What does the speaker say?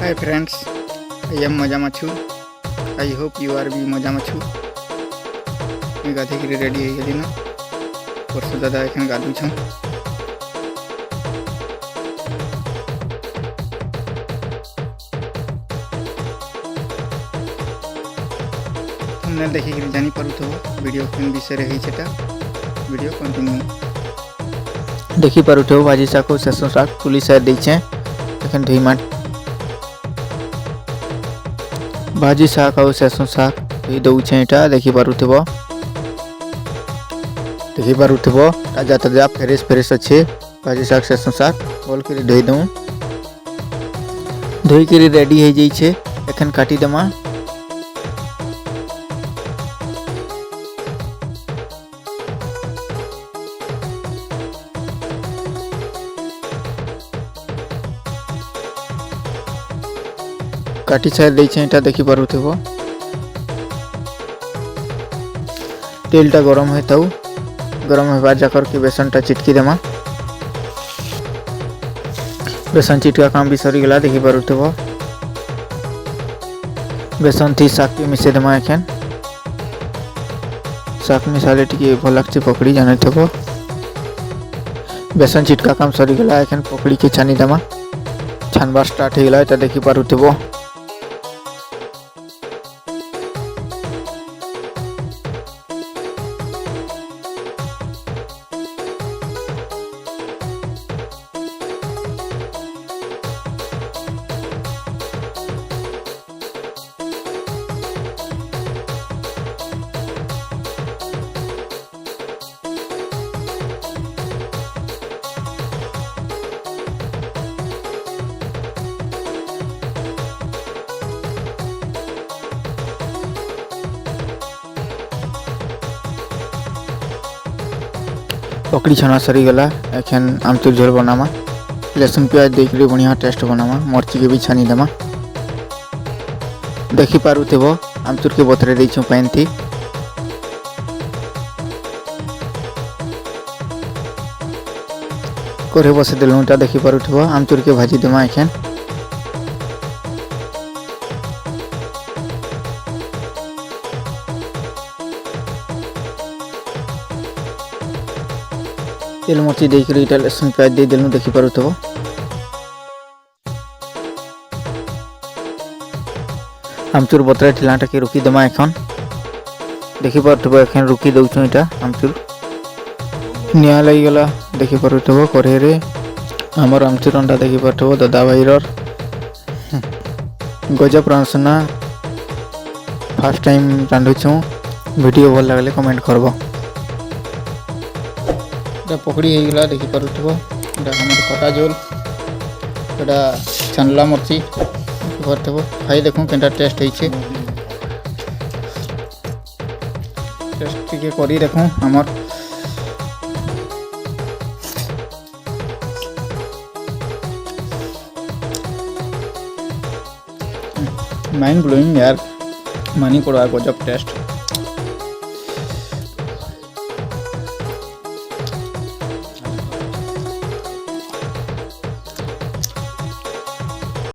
Hi friends, I am मजा मछु। I hope you are भी मजा मछु। मैं गाधे के रेडी है दिन परसों दादा एखन गाधु छूँ। थंबनेल देखिक जानी पारुथबो वीडियो केन विषय रही छेटा। वीडियो कंटिन्यू देखि पारुथबो। भाजी शाक और सरसों शाक तुली साइड दैछे एखन धुई माट भाजी शाक और सरसों शाक धुई दउछे। एटा देखि पारुथबो ताजा ताजा फ्रेश फ्रेश अच्छे भाजी शाक सरसों शाक बोल कर धोई दऊँ। धोई कर रेडी हो जाइए एखन काटी देमा। काटी साइड दैछे एटा देखि पारुथबो। तेलटा गरम है ताऊ गरम होगा जाकर के बेसन टा चिटकी देमा। बेसन चिटका काम भी सरी गला देखि पारुथबो। बेसन थी शाक के मिसे देमा। एखन शाक मिसाले टिके भल लागछे पकड़ी जाने थबो। बेसन चिटका काम सरी गला एखन पकड़ी के छानी देमा। छानबा स्टार्ट हो गला एटा देखि पारुथबो। पकड़ी छना सरी गला एखन आमचूर झोल बनामा। लहसुन प्याज देख बढ़िया टेस्ट बनामा। मर्ची के भी छानी देमा। देखि पारुथबो आमचूर के बतरे दैछु पैन थी। करे बसे देलु ता देखि पारुथबो आमचूर के भाजी देमा। एखन तेल मर्ची देकर इटा लहसुन प्याज दे देलु देखि पारुथबो। आमचूर बतरा ठिलाटा के रुकी देमा। एखन देखि पारुथबो एखन रुकी दउछु इटा आमचूर निया लगी गला देखि पारुथबो। करे रे हमर आमचूर अंडा देखि पारुथबो दादा भाईर गजब रांसना फर्स्ट टाइम रांधुछु। वीडियो भल लागले कमेंट करबो। पकड़ी हो गला देखि पारुथबो। हमर कटा झोल एटा छानला मर्ची पारुथबो। खाई देखूँ केनटा टेस्ट होइछे। टेस्ट टिके करी देखूँ हमर माइंड ब्लोइंग यार। मानी पड़ा गजब टेस्ट।